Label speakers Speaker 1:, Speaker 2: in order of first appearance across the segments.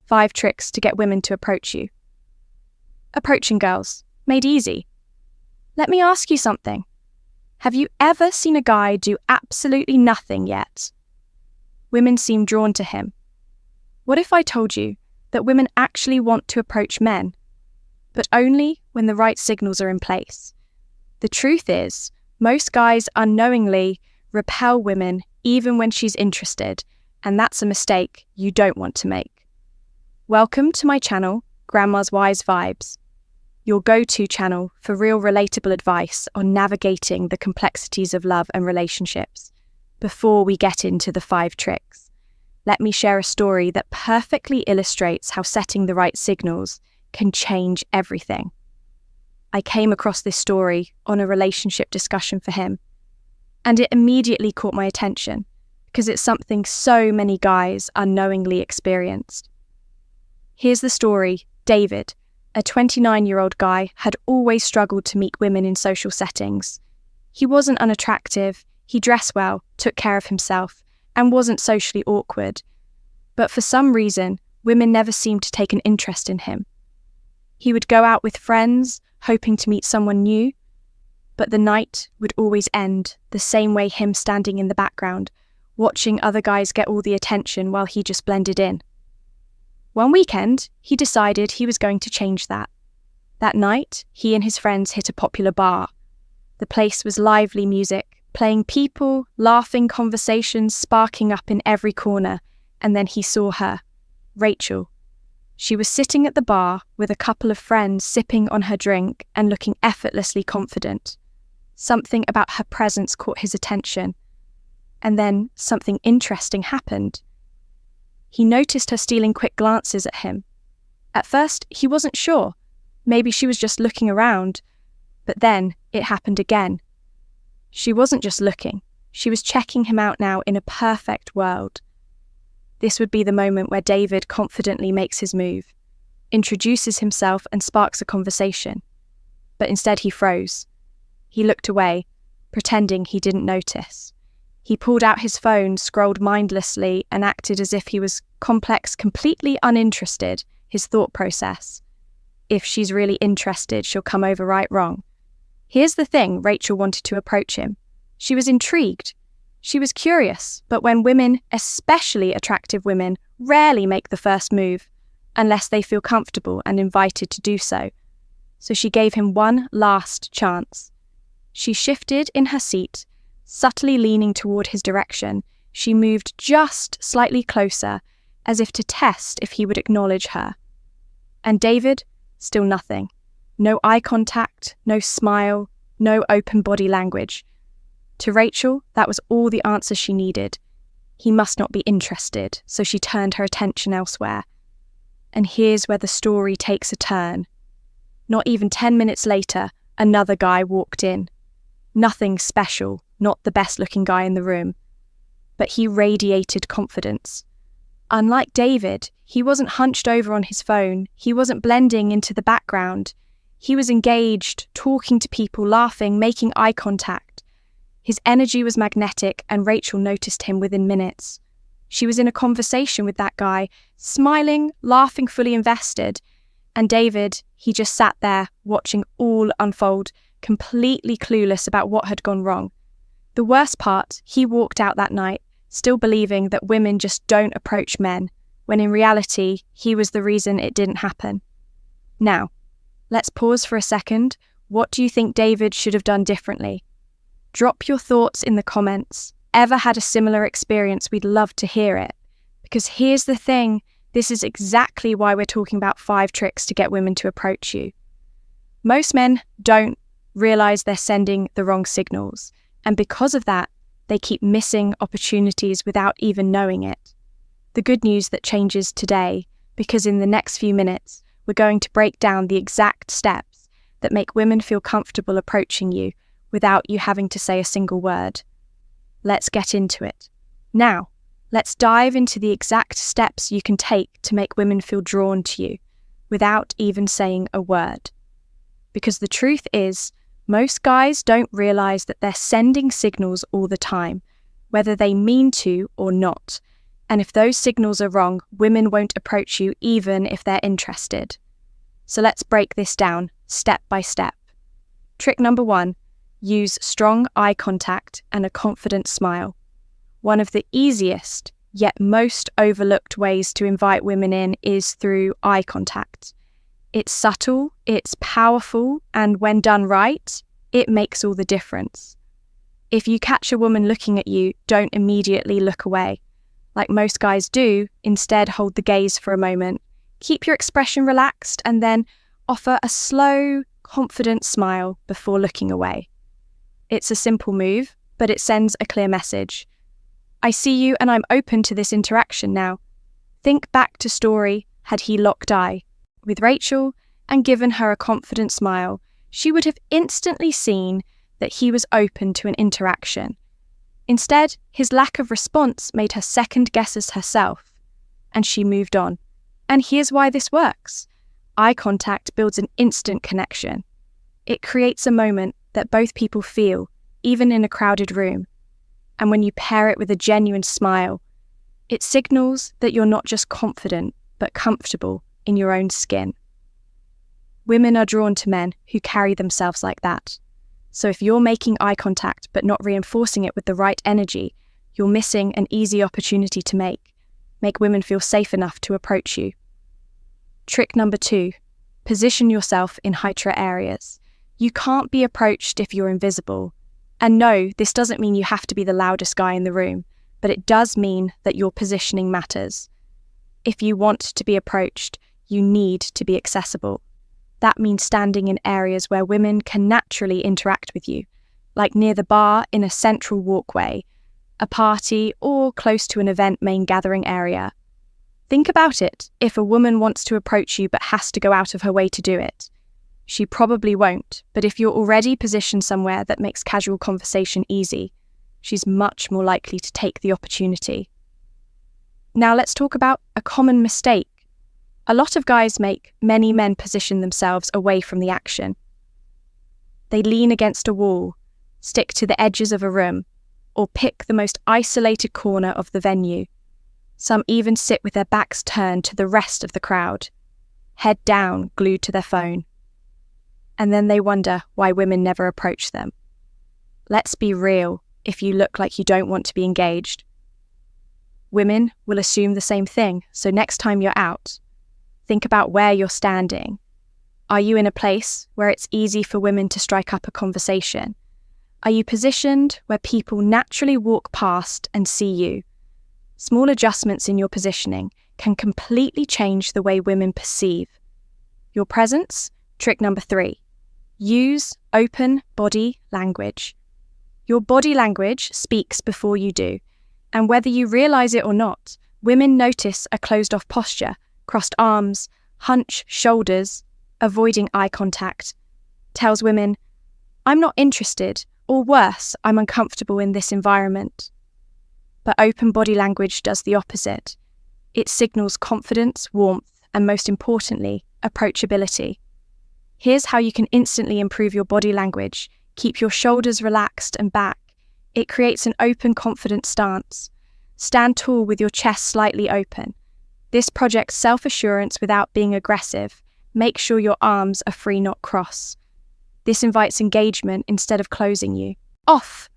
Speaker 1: 5 tricks to get women to approach you. Approaching girls, made easy. Let me ask you something. Have you ever seen a guy do absolutely nothing yet? Women seem drawn to him. What if I told you that women actually want to approach men, but only when the right signals are in place? The truth is, most guys unknowingly repel women even when she's interested, and that's a mistake you don't want to make. Welcome to my channel, Grandma's Wise Vibes, your go-to channel for real relatable advice on navigating the complexities of love and relationships. Before we get into the 5 tricks, let me share a story that perfectly illustrates how setting the right signals can change everything. I came across this story on a relationship discussion for him, and it immediately caught my attention because it's something so many guys unknowingly experienced. Here's the story. David, a 29-year-old guy, had always struggled to meet women in social settings. He wasn't unattractive, he dressed well, took care of himself, and wasn't socially awkward. But for some reason, women never seemed to take an interest in him. He would go out with friends, hoping to meet someone new, but the night would always end the same way, him standing in the background, watching other guys get all the attention while he just blended in. One weekend, he decided he was going to change that. That night, he and his friends hit a popular bar. The place was lively music, playing people, laughing conversations sparking up in every corner, and then he saw her, Rachel. She was sitting at the bar with a couple of friends sipping on her drink and looking effortlessly confident. Something about her presence caught his attention. And then something interesting happened. He noticed her stealing quick glances at him. At first, he wasn't sure. Maybe she was just looking around. But then it happened again. She wasn't just looking. She was checking him out now in a perfect world. This would be the moment where David confidently makes his move, introduces himself and sparks a conversation. But instead he froze. He looked away, pretending he didn't notice. He pulled out his phone, scrolled mindlessly, and acted as if he was complex, completely uninterested, his thought process. If she's really interested, she'll come over right wrong. Here's the thing, Rachel wanted to approach him. She was intrigued. She was curious, but when women, especially attractive women, rarely make the first move, unless they feel comfortable and invited to do so. So she gave him one last chance. She shifted in her seat, subtly leaning toward his direction. She moved just slightly closer, as if to test if he would acknowledge her. And David, still nothing. No eye contact, no smile, no open body language. To Rachel, that was all the answer she needed. He must not be interested, so she turned her attention elsewhere. And here's where the story takes a turn. Not even 10 minutes later, another guy walked in. Nothing special, not the best-looking guy in the room. But he radiated confidence. Unlike David, he wasn't hunched over on his phone. He wasn't blending into the background. He was engaged, talking to people, laughing, making eye contact. His energy was magnetic, and Rachel noticed him within minutes. She was in a conversation with that guy, smiling, laughing, fully invested. And David, he just sat there, watching all unfold, completely clueless about what had gone wrong. The worst part, he walked out that night, still believing that women just don't approach men, when in reality, he was the reason it didn't happen. Now, let's pause for a second. What do you think David should have done differently? Drop your thoughts in the comments. Ever had a similar experience? We'd love to hear it. Because here's the thing, this is exactly why we're talking about 5 tricks to get women to approach you. Most men don't realize they're sending the wrong signals, and because of that, they keep missing opportunities without even knowing it. The good news that changes today, because in the next few minutes, we're going to break down the exact steps that make women feel comfortable approaching you without you having to say a single word. Let's get into it. Now, let's dive into the exact steps you can take to make women feel drawn to you without even saying a word. Because the truth is, most guys don't realize that they're sending signals all the time, whether they mean to or not. And if those signals are wrong, women won't approach you even if they're interested. So let's break this down step by step. Trick number 1, use strong eye contact and a confident smile. One of the easiest, yet most overlooked ways to invite women in is through eye contact. It's subtle, it's powerful, and when done right, it makes all the difference. If you catch a woman looking at you, don't immediately look away. Like most guys do, instead hold the gaze for a moment. Keep your expression relaxed and then offer a slow, confident smile before looking away. It's a simple move, but it sends a clear message. I see you and I'm open to this interaction now. Think back to story had he locked eye with Rachel and given her a confident smile. She would have instantly seen that he was open to an interaction. Instead, his lack of response made her second guess herself, and she moved on. And here's why this works. Eye contact builds an instant connection. It creates a moment that both people feel, even in a crowded room. And when you pair it with a genuine smile, it signals that you're not just confident, but comfortable in your own skin. Women are drawn to men who carry themselves like that. So if you're making eye contact but not reinforcing it with the right energy, you're missing an easy opportunity to make women feel safe enough to approach you. Trick number 2, position yourself in higher areas. You can't be approached if you're invisible. And no, this doesn't mean you have to be the loudest guy in the room, but it does mean that your positioning matters. If you want to be approached, you need to be accessible. That means standing in areas where women can naturally interact with you, like near the bar in a central walkway, a party, or close to an event main gathering area. Think about it. If a woman wants to approach you but has to go out of her way to do it, she probably won't, but if you're already positioned somewhere that makes casual conversation easy, she's much more likely to take the opportunity. Now let's talk about a common mistake. A lot of guys make many men position themselves away from the action. They lean against a wall, stick to the edges of a room, or pick the most isolated corner of the venue. Some even sit with their backs turned to the rest of the crowd, head down, glued to their phone. And then they wonder why women never approach them. Let's be real, if you look like you don't want to be engaged. Women will assume the same thing, so next time you're out, think about where you're standing. Are you in a place where it's easy for women to strike up a conversation? Are you positioned where people naturally walk past and see you? Small adjustments in your positioning can completely change the way women perceive your presence. Trick number 3, use open body language. Your body language speaks before you do, and whether you realize it or not, women notice a closed-off posture, crossed arms, hunched shoulders. Avoiding eye contact tells women, I'm not interested, or worse, I'm uncomfortable in this environment. But open body language does the opposite. It signals confidence, warmth, and most importantly, approachability. Here's how you can instantly improve your body language. Keep your shoulders relaxed and back. It creates an open, confident stance. Stand tall with your chest slightly open. This projects self-assurance without being aggressive. Make sure your arms are free, not cross. This invites engagement instead of closing you off.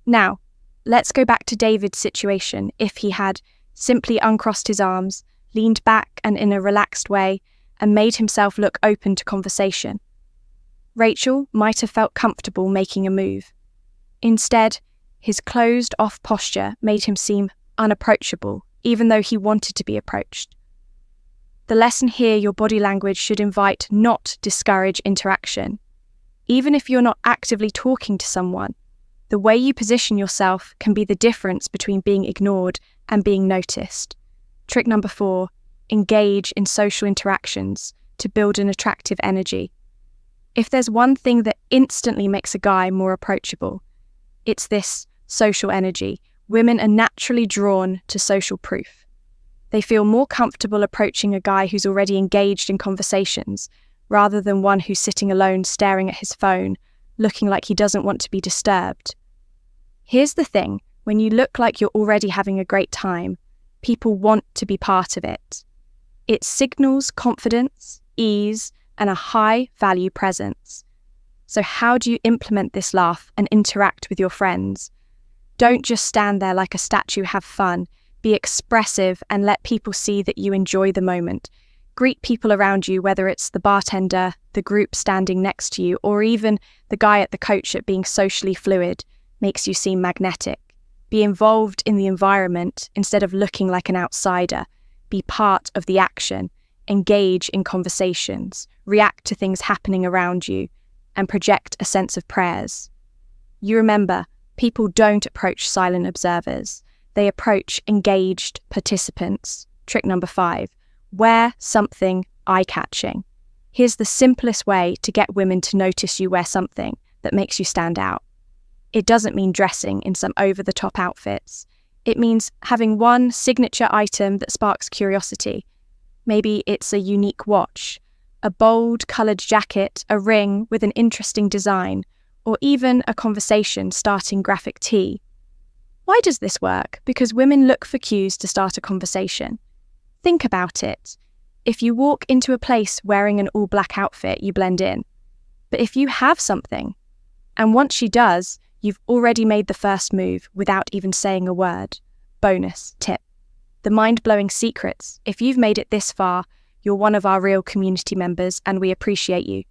Speaker 1: Now, let's go back to David's situation. If he had simply uncrossed his arms, leaned back and in a relaxed way, and made himself look open to conversation, Rachel might have felt comfortable making a move. Instead, his closed-off posture made him seem unapproachable, even though he wanted to be approached. The lesson here, your body language should invite, not discourage interaction. Even if you're not actively talking to someone, the way you position yourself can be the difference between being ignored and being noticed. Trick number 4, engage in social interactions to build an attractive energy. If there's one thing that instantly makes a guy more approachable, it's this social energy. Women are naturally drawn to social proof. They feel more comfortable approaching a guy who's already engaged in conversations, rather than one who's sitting alone staring at his phone, looking like he doesn't want to be disturbed. Here's the thing, when you look like you're already having a great time, People want to be part of it. It signals confidence, ease, and a high-value presence. So how do you implement this laugh and interact with your friends? Don't just stand there like a statue, have fun. Be expressive and let people see that you enjoy the moment. Greet people around you, whether it's the bartender, the group standing next to you, or even the guy at the coach at being socially fluid makes you seem magnetic. Be involved in the environment instead of looking like an outsider. Be part of the action. Engage in conversations. React to things happening around you and project a sense of prayers. You remember, people don't approach silent observers. They approach engaged participants. Trick number 5. Wear something eye-catching. Here's the simplest way to get women to notice you wear something that makes you stand out. It doesn't mean dressing in some over-the-top outfits. It means having one signature item that sparks curiosity. Maybe it's a unique watch, a bold coloured jacket, a ring with an interesting design, or even a conversation-starting graphic tee. Why does this work? Because women look for cues to start a conversation. Think about it. If you walk into a place wearing an all-black outfit, you blend in. But if you have something, and once she does, you've already made the first move without even saying a word. Bonus tip. The mind-blowing secrets. If you've made it this far, you're one of our real community members and we appreciate you.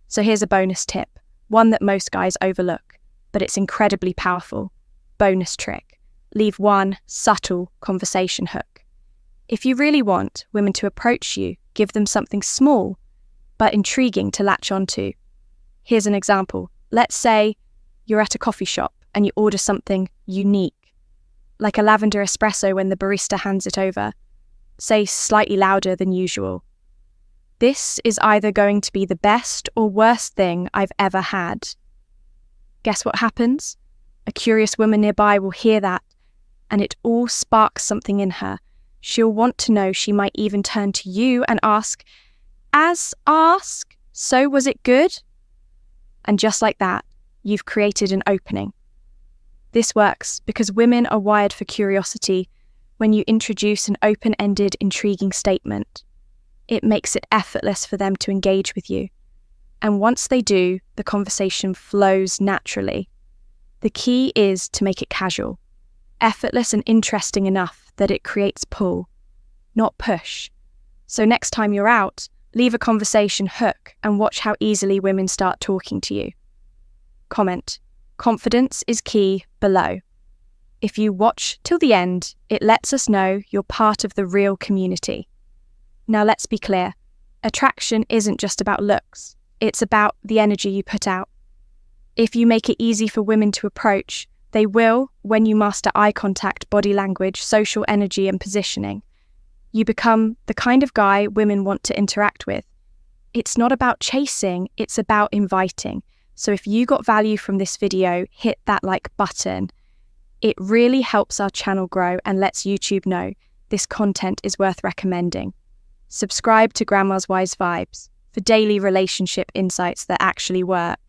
Speaker 1: So here's a bonus tip, one that most guys overlook, but it's incredibly powerful. Bonus trick. Leave one subtle conversation hook. If you really want women to approach you, give them something small, but intriguing to latch onto. Here's an example. Let's say you're at a coffee shop and you order something unique, like a lavender espresso when the barista hands it over. Say slightly louder than usual. This is either going to be the best or worst thing I've ever had. Guess what happens? A curious woman nearby will hear that, and it all sparks something in her. She'll want to know. She might even turn to you and ask, so was it good? And just like that, you've created an opening. This works because women are wired for curiosity. When you introduce an open-ended, intriguing statement, it makes it effortless for them to engage with you. And once they do, the conversation flows naturally. The key is to make it casual, effortless and interesting enough that it creates pull, not push. So next time you're out, leave a conversation hook and watch how easily women start talking to you. Comment. Confidence is key below. If you watch till the end, it lets us know you're part of the real community. Now let's be clear. Attraction isn't just about looks. It's about the energy you put out. If you make it easy for women to approach, they will when you master eye contact, body language, social energy and positioning. You become the kind of guy women want to interact with. It's not about chasing, it's about inviting. So if you got value from this video, hit that like button. It really helps our channel grow and lets YouTube know this content is worth recommending. Subscribe to Grandma's Wise Vibes for daily relationship insights that actually work.